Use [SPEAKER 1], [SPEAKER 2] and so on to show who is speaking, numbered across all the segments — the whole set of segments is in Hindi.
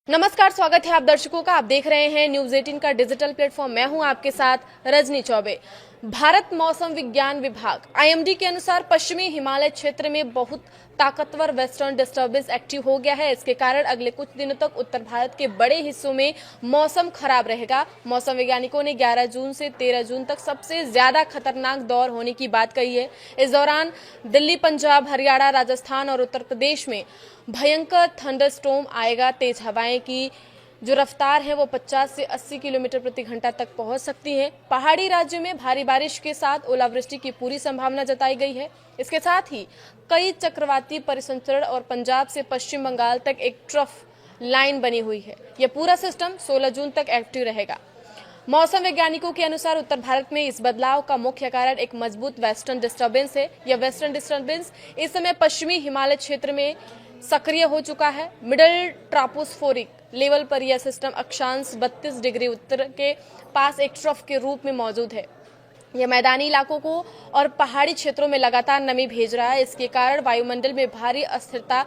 [SPEAKER 1] नमस्कार, स्वागत है आप दर्शकों का। आप देख रहे हैं न्यूज 18 का डिजिटल प्लेटफॉर्म। मैं हूं आपके साथ रजनी चौबे। भारत मौसम विज्ञान विभाग आईएमडी के अनुसार पश्चिमी हिमालय क्षेत्र में बहुत ताकतवर वेस्टर्न डिस्टर्बेंस एक्टिव हो गया है। इसके कारण अगले कुछ दिनों तक उत्तर भारत के बड़े हिस्सों में मौसम खराब रहेगा। मौसम वैज्ञानिकों ने 11 जून से 13 जून तक सबसे ज्यादा खतरनाक दौर होने की बात कही है। इस दौरान दिल्ली, पंजाब, हरियाणा, राजस्थान और उत्तर प्रदेश में भयंकर थंडरस्टॉर्म आएगा। तेज हवाएं की जो रफ्तार है वो 50 से 80 किलोमीटर प्रति घंटा तक पहुंच सकती है। पहाड़ी राज्यों में भारी बारिश के साथ ओलावृष्टि की पूरी संभावना जताई गई है। इसके साथ ही कई चक्रवाती परिसंचरण और पंजाब से पश्चिम बंगाल तक एक ट्रफ लाइन बनी हुई है। यह पूरा सिस्टम 16 जून तक एक्टिव रहेगा। मौसम वैज्ञानिकों के अनुसार उत्तर भारत में इस बदलाव का मुख्य कारण एक मजबूत वेस्टर्न डिस्टर्बेंस है। यह वेस्टर्न डिस्टर्बेंस इस समय पश्चिमी हिमालय क्षेत्र में सक्रिय हो चुका है। मिडल ट्रापोस्फेरिक लेवल पर यह सिस्टम अक्षांश 32 डिग्री उत्तर के पास एक ट्रफ के रूप में मौजूद है। यह मैदानी इलाकों को और पहाड़ी क्षेत्रों में लगातार नमी भेज रहा है। इसके कारण वायुमंडल में भारी अस्थिरता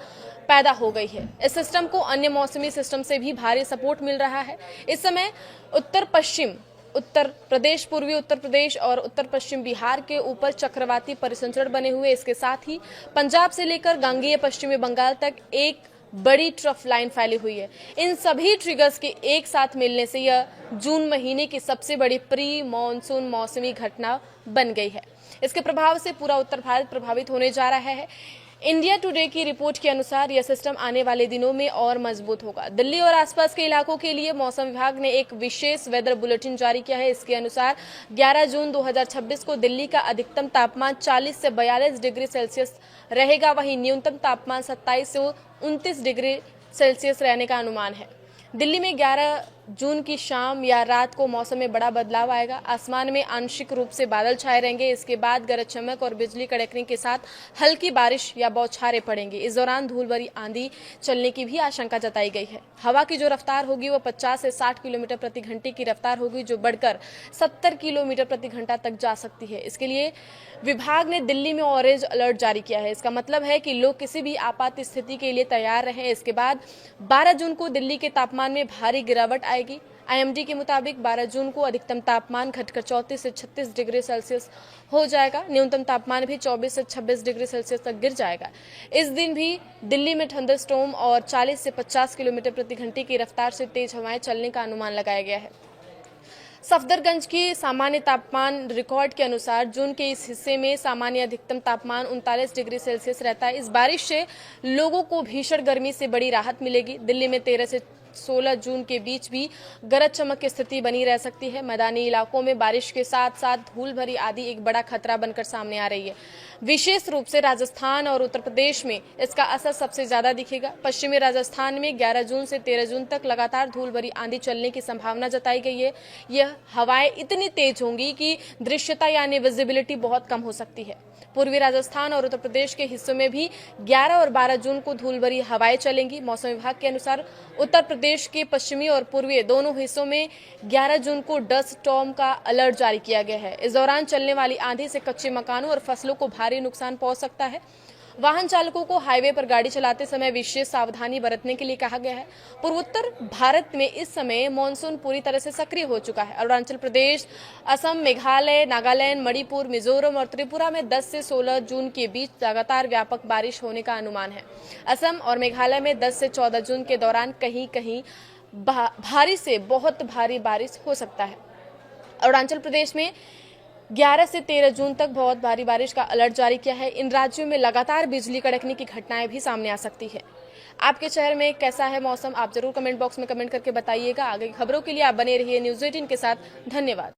[SPEAKER 1] पैदा हो गई है। इस सिस्टम को अन्य मौसमी सिस्टम से भी भारी सपोर्ट मिल रहा है। इस समय उत्तर पश्चिम उत्तर प्रदेश, पूर्वी उत्तर प्रदेश और उत्तर पश्चिम बिहार के ऊपर चक्रवाती परिसंचरण बने हुए। इसके साथ ही पंजाब से लेकर गांगेय पश्चिमी बंगाल तक एक बड़ी ट्रफ लाइन फैली हुई है। इन सभी ट्रिगर्स के एक साथ मिलने से यह जून महीने की सबसे बड़ी प्री मॉनसून मौसमी घटना बन गई है। इसके प्रभाव से पूरा उत्तर भारत प्रभावित होने जा रहा है। इंडिया टुडे की रिपोर्ट के अनुसार यह सिस्टम आने वाले दिनों में और मजबूत होगा। दिल्ली और आसपास के इलाकों के लिए मौसम विभाग ने एक विशेष वेदर बुलेटिन जारी किया है। इसके अनुसार 11 जून 2026 को दिल्ली का अधिकतम तापमान 40 से 42 डिग्री सेल्सियस रहेगा। वहीं न्यूनतम तापमान 27 से 29 डिग्री सेल्सियस रहने का अनुमान है। दिल्ली में 11 जून की शाम या रात को मौसम में बड़ा बदलाव आएगा। आसमान में आंशिक रूप से बादल छाए रहेंगे। इसके बाद गरज चमक और बिजली कड़कने के साथ हल्की बारिश या बौछारें पड़ेंगी। इस दौरान धूल भरी आंधी चलने की भी आशंका जताई गई है। हवा की जो रफ्तार होगी वो 50 से 60 किलोमीटर प्रति घंटे की रफ्तार होगी, जो बढ़कर 70 किलोमीटर प्रति घंटा तक जा सकती है। इसके लिए विभाग ने दिल्ली में ऑरेंज अलर्ट जारी किया है। इसका मतलब है कि लोग किसी भी आपात स्थिति के लिए तैयार रहें। इसके बाद 12 जून को दिल्ली के तापमान में भारी गिरावट आएगी। आईएमडी के मुताबिक 12 जून को अधिकतम तापमान घटकर 34 से 36 डिग्री सेल्सियस हो जाएगा। न्यूनतम तापमान भी 24 से 26 डिग्री सेल्सियस तक गिर जाएगा। इस दिन भी दिल्ली में थंडरस्टॉर्म और 40 से 50 किलोमीटर प्रति घंटे की रफ्तार से तेज हवाएं चलने का अनुमान लगाया गया है। सफदरगंज की सामान्य तापमान रिकॉर्ड के अनुसार जून के इस हिस्से में सामान्य अधिकतम तापमान 39 डिग्री सेल्सियस रहता है। इस बारिश से लोगों को भीषण गर्मी से बड़ी राहत मिलेगी। दिल्ली में 13 से 16 जून के बीच भी गरज चमक की स्थिति बनी रह सकती है। मैदानी इलाकों में बारिश के साथ साथ धूल भरी आंधी एक बड़ा खतरा बनकर सामने आ रही है। विशेष रूप से राजस्थान और उत्तर प्रदेश में इसका असर सबसे ज्यादा दिखेगा। पश्चिमी राजस्थान में 11 जून से 13 जून तक लगातार धूल भरी आंधी चलने की संभावना जताई गई है। यह हवाएं इतनी तेज होंगी कि दृश्यता यानी विजिबिलिटी बहुत कम हो सकती है। पूर्वी राजस्थान और उत्तर प्रदेश के हिस्सों में भी 11 और 12 जून को धूल भरी हवाएं चलेंगी। मौसम विभाग के अनुसार उत्तर प्रदेश के पश्चिमी और पूर्वी दोनों हिस्सों में 11 जून को डस्ट स्टॉर्म का अलर्ट जारी किया गया है। इस दौरान चलने वाली आंधी से कच्चे मकानों और फसलों को भारी नुकसान पहुंच सकता है। वाहन चालकों को हाईवे पर गाड़ी चलाते समय विशेष सावधानी बरतने के लिए कहा गया है। पूर्वोत्तर भारत में इस समय मानसून पूरी तरह से सक्रिय हो चुका है। अरुणाचल प्रदेश, असम, मेघालय, नागालैंड, मणिपुर, मिजोरम और त्रिपुरा में 10 से 16 जून के बीच लगातार व्यापक बारिश होने का अनुमान है। असम और मेघालय में 10 से 14 जून के दौरान कहीं कहीं भारी से बहुत भारी बारिश हो सकता है। अरुणाचल प्रदेश में 11 से 13 जून तक बहुत भारी बारिश का अलर्ट जारी किया है। इन राज्यों में लगातार बिजली कड़कने की घटनाएं भी सामने आ सकती है। आपके शहर में कैसा है मौसम, आप जरूर कमेंट बॉक्स में कमेंट करके बताइएगा। आगे की खबरों के लिए आप बने रहिए न्यूज 18 के साथ। धन्यवाद।